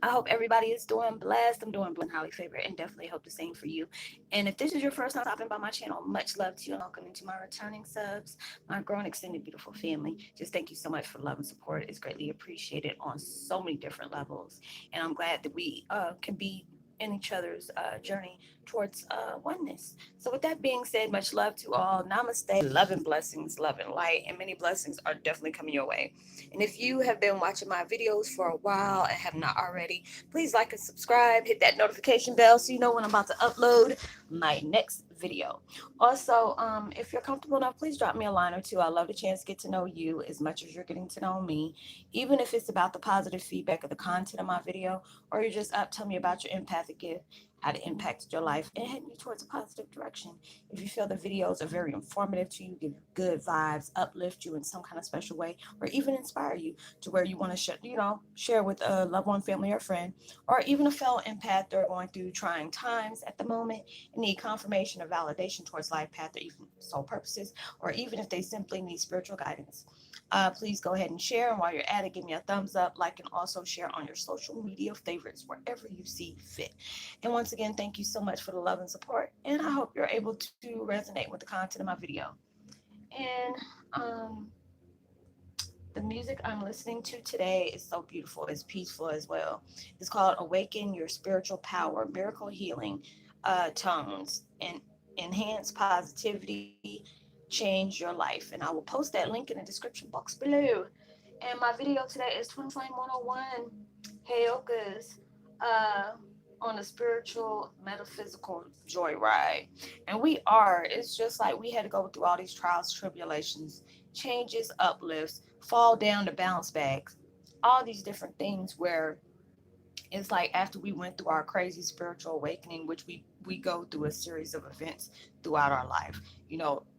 I hope everybody is doing blessed. I'm doing highly favored and definitely hope the same for you. And if this is your first time stopping by my channel, much love to you and welcome into my returning subs, my growing, extended, beautiful family. Just thank you so much for love and support. It's greatly appreciated on so many different levels. And I'm glad that we can be in each other's journey towards oneness. So, with that being said, much love to all. Namaste. Love and blessings, love and light, and many blessings are definitely coming your way. And if you have been watching my videos for a while and have not already, please like and subscribe, hit that notification bell so you know when I'm about to upload my next video. Also, if you're comfortable enough, please drop me a line or two. I love the chance to get to know you as much as you're getting to know me, even if it's about the positive feedback of the content of my video, or you're just up, tell me about your empathic gift, how it impacted your life, and heading you towards a positive direction. If you feel the videos are very informative to you, give you good vibes, uplift you in some kind of special way, or even inspire you to where you want to share with a loved one, family, or friend, or even a fellow empath that are going through trying times at the moment and need confirmation or validation towards life path or even soul purposes, or even if they simply need spiritual guidance. Please go ahead and share. And while you're at it, give me a thumbs up, like, and also share on your social media favorites wherever you see fit. And once again, thank you so much for the love and support. And I hope you're able to resonate with the content of my video. And um, the music I'm listening to today is so beautiful. It's peaceful as well. It's called Awaken Your Spiritual Power, Miracle Healing Tones, and Enhance Positivity, Change Your Life. And I will post that link in the description box below. And my video today is Twin Flame 101, Heyoka's on a spiritual, metaphysical joyride. And it's just like we had to go through all these trials, tribulations, changes, uplifts, fall down to bounce backs, all these different things where it's like after we went through our crazy spiritual awakening, which we go through a series of events throughout our life,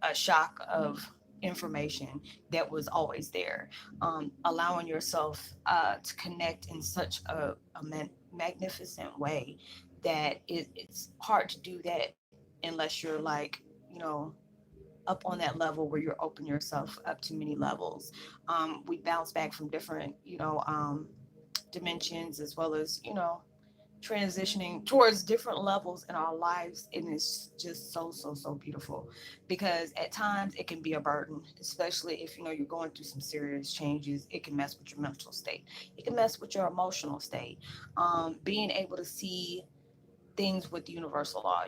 a shock of information that was always there, allowing yourself to connect in such a magnificent way that it's hard to do that unless you're like, you know, up on that level where you're open yourself up to many levels. We bounce back from different, dimensions, as well as, transitioning towards different levels in our lives. And it's just so beautiful, because at times it can be a burden, especially if you're going through some serious changes. It can mess with your mental state, it can mess with your emotional state. Being able to see things with universal law,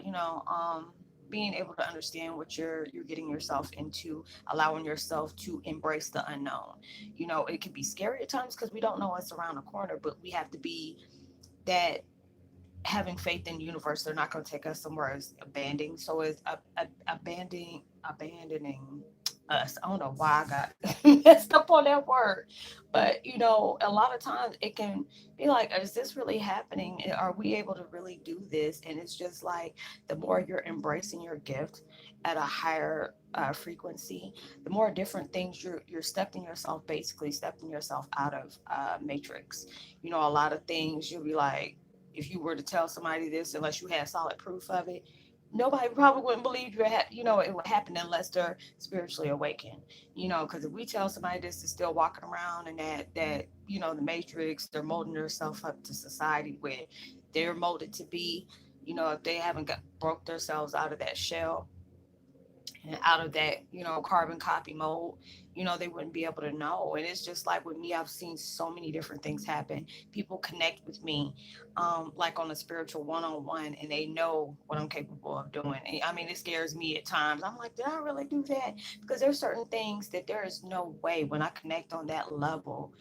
being able to understand what you're getting yourself into, allowing yourself to embrace the unknown. It can be scary at times because we don't know what's around the corner, but we have to be that, having faith in the universe. They're not going to take us somewhere as abandoning. So it's abandoning us. I don't know why I got messed up on that word, but a lot of times it can be like, is this really happening? Are we able to really do this? And it's just like, the more you're embracing your gift at a higher frequency, the more different things you're stepping yourself out of matrix. A lot of things you'll be like, if you were to tell somebody this, unless you had solid proof of it, nobody probably wouldn't believe it would happen unless they're spiritually awakened. Because if we tell somebody this is still walking around and that the matrix, they're molding themselves up to society where they're molded to be. If they haven't got broke themselves out of that shell and out of that, carbon copy mode, they wouldn't be able to know. And it's just like with me, I've seen so many different things happen. People connect with me, like on a spiritual one-on-one, and they know what I'm capable of doing. And, I mean, it scares me at times. I'm like, did I really do that? Because there's certain things that there is no way when I connect on that level.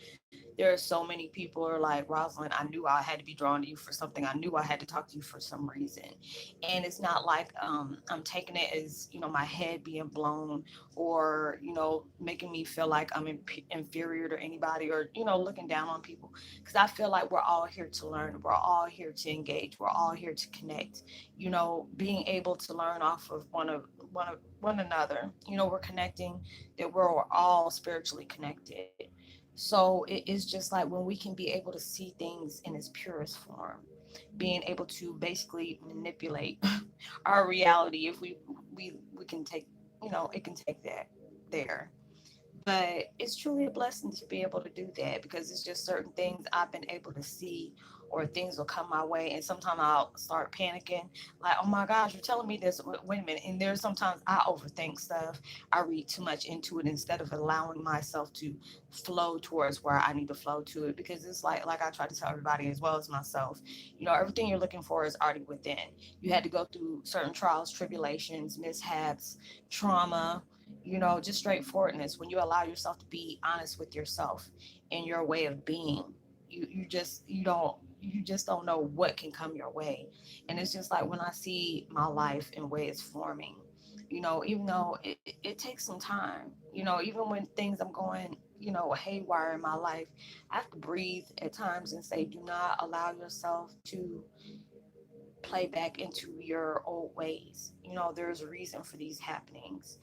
There are so many people who are like, Rosalind, I knew I had to be drawn to you for something. I knew I had to talk to you for some reason. And it's not like I'm taking it as, my head being blown, or, making me feel like I'm inferior to anybody, or, looking down on people. Because I feel like we're all here to learn. We're all here to engage. We're all here to connect. Being able to learn off of one another. We're connecting, that we're all spiritually connected. So it is just like when we can be able to see things in its purest form, being able to basically manipulate our reality. If we can take, it can take that there. But it's truly a blessing to be able to do that, because it's just certain things I've been able to see, or things will come my way, and sometimes I'll start panicking, like, oh my gosh, you're telling me this, wait a minute. And there's sometimes I overthink stuff, I read too much into it instead of allowing myself to flow towards where I need to flow to it. Because it's like I try to tell everybody as well as myself, everything you're looking for is already within. You had to go through certain trials, tribulations, mishaps, trauma, just straightforwardness. When you allow yourself to be honest with yourself and your way of being, you just don't know what can come your way. And it's just like when I see my life and way it's forming, even though it takes some time, even when things I'm going, haywire in my life, I have to breathe at times and say, do not allow yourself to play back into your old ways. There's a reason for these happenings.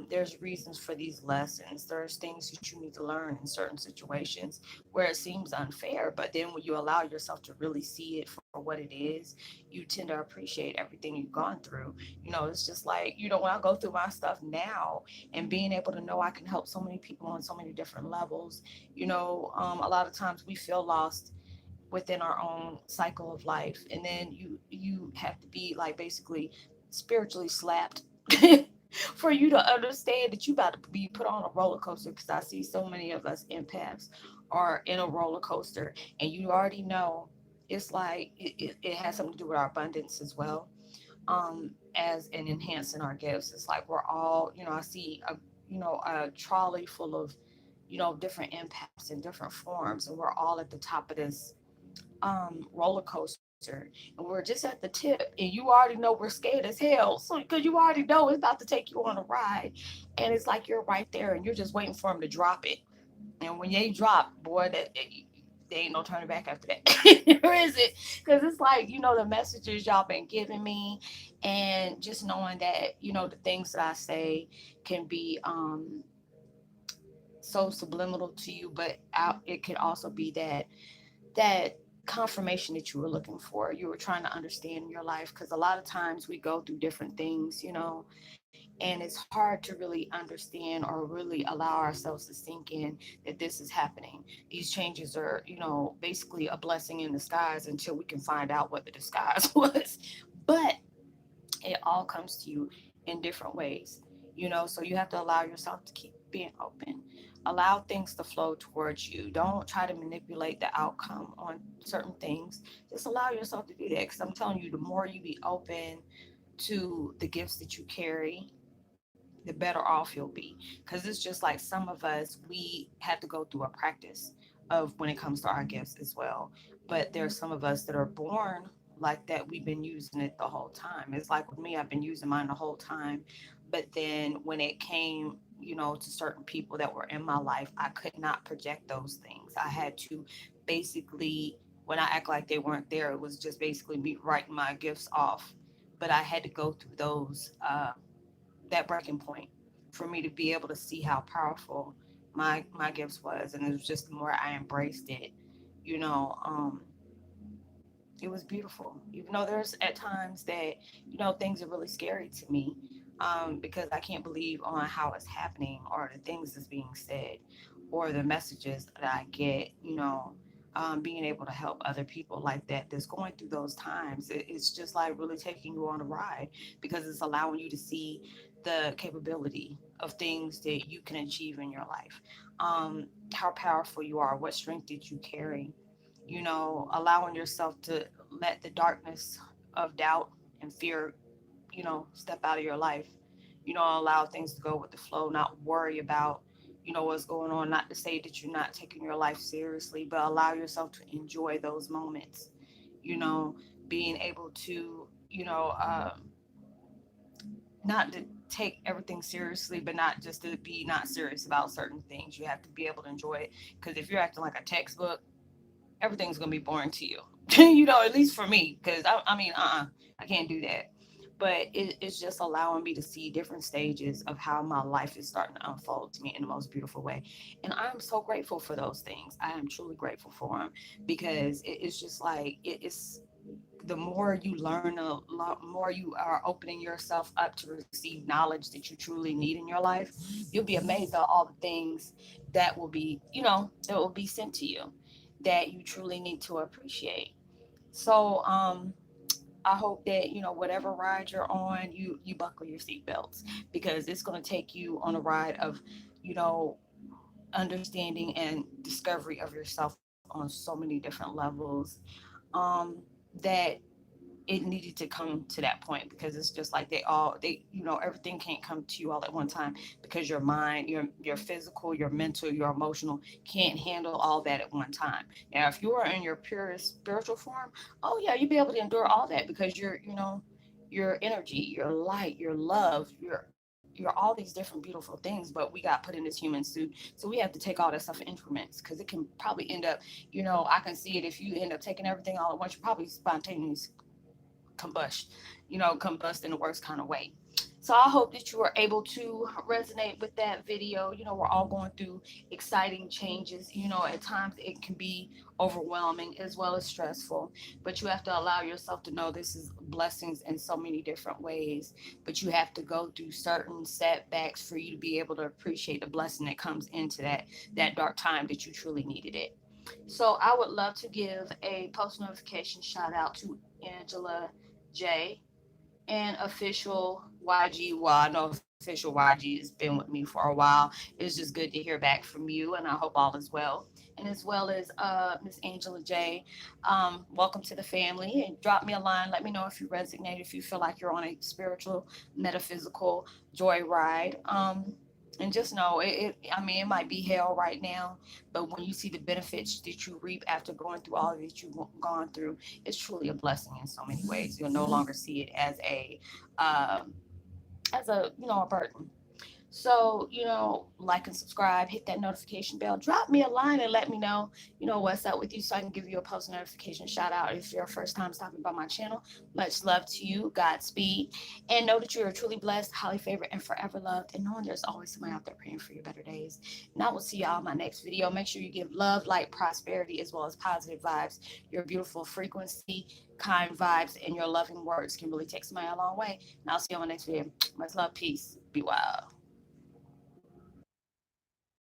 There's reasons for these lessons. There's things that you need to learn in certain situations where it seems unfair, but then when you allow yourself to really see it for what it is, you tend to appreciate everything you've gone through. It's just like, when I go through my stuff now and being able to know I can help so many people on so many different levels, a lot of times we feel lost within our own cycle of life, and then you have to be like basically spiritually slapped for you to understand that you about to be put on a roller coaster, because I see so many of us empaths are in a roller coaster, and you already know it's like it has something to do with our abundance as well, as in enhancing our gifts. It's like we're all, I see a trolley full of different empaths in different forms, and we're all at the top of this roller coaster, and we're just at the tip, and you already know we're scared as hell, so because you already know it's about to take you on a ride, and it's like you're right there and you're just waiting for them to drop it. And when they drop, boy, there ain't no turning back after that. Or is it? Because it's like, the messages y'all been giving me, and just knowing that, the things that I say can be so subliminal to you, but it could also be that confirmation that you were looking for. You were trying to understand your life, because a lot of times we go through different things, and it's hard to really understand or really allow ourselves to sink in that this is happening. These changes are, basically a blessing in disguise until we can find out what the disguise was. But it all comes to you in different ways, so you have to allow yourself to keep being open, allow things to flow towards you. Don't try to manipulate the outcome on certain things. Just allow yourself to do that, because I'm telling you, the more you be open to the gifts that you carry, the better off you'll be. Because it's just like some of us, we have to go through a practice of when it comes to our gifts as well. But there's some of us that are born like that. We've been using it the whole time. It's like with me, I've been using mine the whole time. But then when it came, to certain people that were in my life, I could not project those things. I had to basically, when I act like they weren't there, it was just basically me writing my gifts off. But I had to go through that breaking point for me to be able to see how powerful my gifts was. And it was just the more I embraced it, you know um it was beautiful, even though there's at times that things are really scary to me, because I can't believe on how it's happening, or the things that's being said, or the messages that I get, being able to help other people like that that's going through those times. It's just like really taking you on a ride, because it's allowing you to see the capability of things that you can achieve in your life, how powerful you are, what strength did you carry, allowing yourself to let the darkness of doubt and fear, step out of your life, allow things to go with the flow, not worry about, what's going on. Not to say that you're not taking your life seriously, but allow yourself to enjoy those moments, you know, being able to, not to take everything seriously, but not just to be not serious about certain things. You have to be able to enjoy it. Because if you're acting like a textbook, everything's gonna be boring to you. At least for me, because I mean, I can't do that. But it's just allowing me to see different stages of how my life is starting to unfold to me in the most beautiful way, and I'm so grateful for those things. I am truly grateful for them, because it's just like it's the more you learn, a lot more you are opening yourself up to receive knowledge that you truly need in your life, you'll be amazed at all the things that will be, that will be sent to you that you truly need to appreciate. So, I hope that whatever ride you're on, you buckle your seatbelts, because it's going to take you on a ride of, you know, understanding and discovery of yourself on so many different levels. Um, that it needed to come to that point, because it's just like everything can't come to you all at one time, because your mind, your physical, your mental, your emotional can't handle all that at one time. Now if you are in your purest spiritual form, oh yeah, you'll be able to endure all that, because your energy, your light, your love, you're all these different beautiful things. But we got put in this human suit, so we have to take all that stuff in increments, because it can probably end up, I can see it, if you end up taking everything all at once, you probably spontaneously combust, combust in the worst kind of way. So I hope that you are able to resonate with that video. We're all going through exciting changes. At times it can be overwhelming as well as stressful, but you have to allow yourself to know this is blessings in so many different ways. But you have to go through certain setbacks for you to be able to appreciate the blessing that comes into that dark time that you truly needed it. So I would love to give a post notification shout out to Angela J and official YG. Well, I know official YG has been with me for a while. It's just good to hear back from you, and I hope all is well. And as well as Miss Angela J. Welcome to the family. And drop me a line. Let me know if you resonate, if you feel like you're on a spiritual, metaphysical joyride. And just know I mean, it might be hell right now, but when you see the benefits that you reap after going through all that you've gone through, it's truly a blessing in so many ways. You'll no longer see it um, as a burden. So, like and subscribe, hit that notification bell, drop me a line and let me know, what's up with you, so I can give you a post notification shout out. If you're first time stopping by my channel, much love to you, Godspeed. And know that you are truly blessed, highly favored, and forever loved. And knowing there's always someone out there praying for your better days. And I will see y'all in my next video. Make sure you give love, light, prosperity, as well as positive vibes. Your beautiful frequency, kind vibes, and your loving words can really take somebody a long way. And I'll see you on my next video. Much love, peace, be wild.